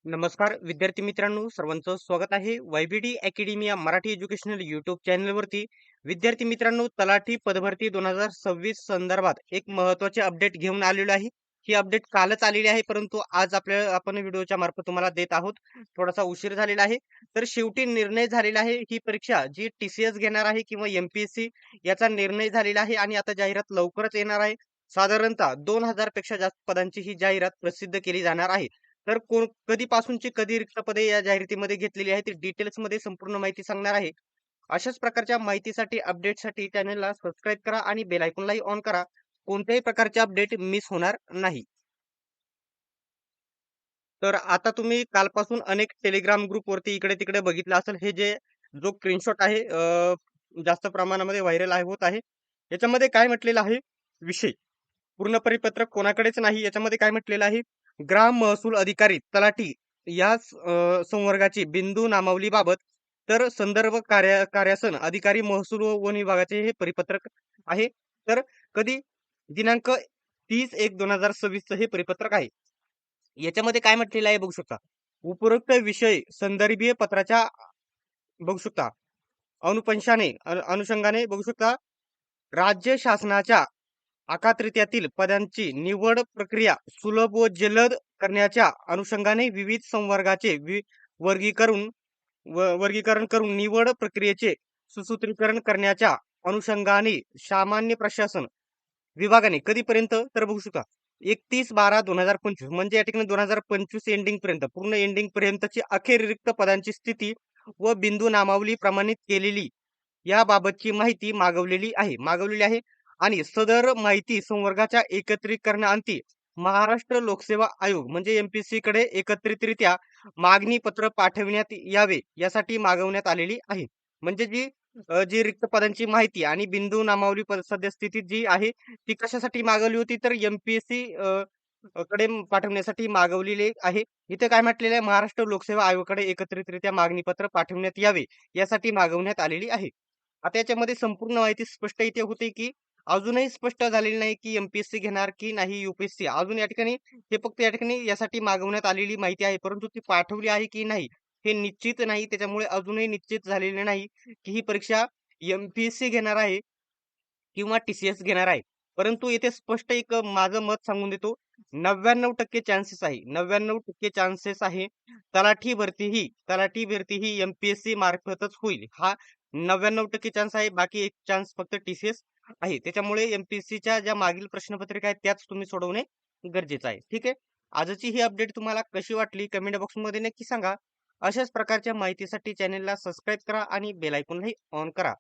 नमस्कार विद्यार्थी मित्रांनो, सर्वांचं स्वागत आहे वायबीडी अकॅडमी या मराठी एज्युकेशनल युट्यूब चॅनलवरती. विद्यार्थी मित्रांनो, तलाठी पदभरती 2026 संदर्भात एक महत्त्वाचे अपडेट घेऊन आलेलो आहे. ही अपडेट कालच आलेली आहे, परंतु आज आपण व्हिडिओच्या मार्फत तुम्हाला देत आहोत. थोडासा उशीर झालेला आहे. तर शेवटी निर्णय झालेला आहे. ही परीक्षा जी टी-सी-एस घेणार आहे किंवा एम-पी-एस-सी याचा निर्णय झालेला आहे आणि आता जाहिरात लवकरच येणार आहे. साधारणतः 2000 पेक्षा जास्त पदांची ही जाहिरात प्रसिद्ध केली जाणार आहे. तर कधीपासूनची कधी रिक्त पदे या जाहिरातीमध्ये घेतलेली आहे, ती डिटेल्समध्ये संपूर्ण माहिती सांगणार आहे. अशाच प्रकारच्या माहितीसाठी, अपडेटसाठी चॅनलला सबस्क्राईब करा आणि बेल आयकॉनलाही ऑन करा. कोणत्याही प्रकारचे अपडेट मिस होणार नाही. तर आता तुम्ही कालपासून अनेक टेलिग्राम ग्रुपवरती इकडे-तिकडे बघितलं असेल, हे जो स्क्रीनशॉट आहे जास्त प्रमाणामध्ये व्हायरल होत आहे. याच्यामध्ये काय म्हटलेलं आहे? विषय पूर्ण परिपत्रक कोणाकडेच नाही. याच्यामध्ये काय म्हटलेलं आहे? ग्राम महसूल अधिकारी तलाठी या संवर्गाची बिंदू नामावलीबाबत तर संदर्भ कार्यासन अधिकारी महसूल व वन विभागाचे हे परिपत्रक आहे. तर कधी दिनांक 30/1/2026 चं हे परिपत्रक आहे. याच्यामध्ये काय म्हटलेलं आहे बघू शकता. उपरोक्त विषय संदर्भीय पत्राच्या बघू शकता. अनुषंगाने बघू शकता. राज्य शासनाच्या अखत्यारीतील पदांची निवड प्रक्रिया सुलभ व जलद करण्याच्या अनुषंगाने विविध संवर्गाचे वर्गीकरण वर्गीकरण करून निवड प्रक्रियेचे सुसूत्रीकरण करण्याच्या अनुषंगाने सामान्य प्रशासन विभागाने कधीपर्यंत तर बघू शकता 31/12/2025 म्हणजे या ठिकाणी 2025 एंडिंग पर्यंत पूर्ण एंडिंग पर्यंतची अखेर रिक्त पदांची स्थिती व बिंदू नामावली प्रमाणित केलेली याबाबतची माहिती मागवलेली आहे आणि सदर माहिती संवर्गाच्या एकत्रीकरणाअंती महाराष्ट्र लोकसेवा आयोग म्हणजे एमपीएससी कडे एकत्रितरित्या मागणी पत्र पाठविण्यात यावे यासाठी मागवण्यात आलेली आहे. म्हणजे जी रिक्त पदांची माहिती आणि बिंदू नामावली सद्यस्थिती जी आहे ती कशासाठी मागवली होती तर एमपीएससी कडे पाठवण्यासाठी मागवलेली आहे. इथे काय म्हटलेलं आहे महाराष्ट्र लोकसेवा आयोगाकडे एकत्रितरित्या मागणी पत्र पाठवण्यात यावे यासाठी मागवण्यात आलेली आहे. आता याच्यामध्ये संपूर्ण माहिती स्पष्ट इथे होते की अजूनही स्पष्ट झालेली नाही की एमपीएससी घेणार की नाही यूपीएससी. अजून या ठिकाणी हे फक्त या ठिकाणी यासाठी मागवण्यात आलेली माहिती आहे, परंतु ती पाठवली आहे की नाही हे निश्चित नाही. त्याच्यामुळे अजूनही निश्चित झालेले नाही की ही परीक्षा एमपीएससी घेणार आहे किंवा टी-सी-एस घेणार आहे. परंतु येथे स्पष्ट एक माझं मत सांगून देतो. 99% चान्सेस आहे. 99% चान्सेस आहे. तलाठी भरती ही एम-पी-एस-सी मार्फतच होईल. हा 99% चान्स आहे. बाकी एक चान्स फक्त टी-सी-एस आहे. त्याच्यामुळे एम-पी-एस-सीच्या ज्या मागील प्रश्नपत्रिका आहेत त्याच तुम्ही सोडवणे गरजेचं आहे. ठीक आहे. आजची ही अपडेट तुम्हाला कशी वाटली कमेंट बॉक्समध्ये नक्की सांगा. अशाच प्रकारच्या माहितीसाठी चॅनलला सबस्क्राईब करा आणि बेल आयकॉनलाही ऑन करा.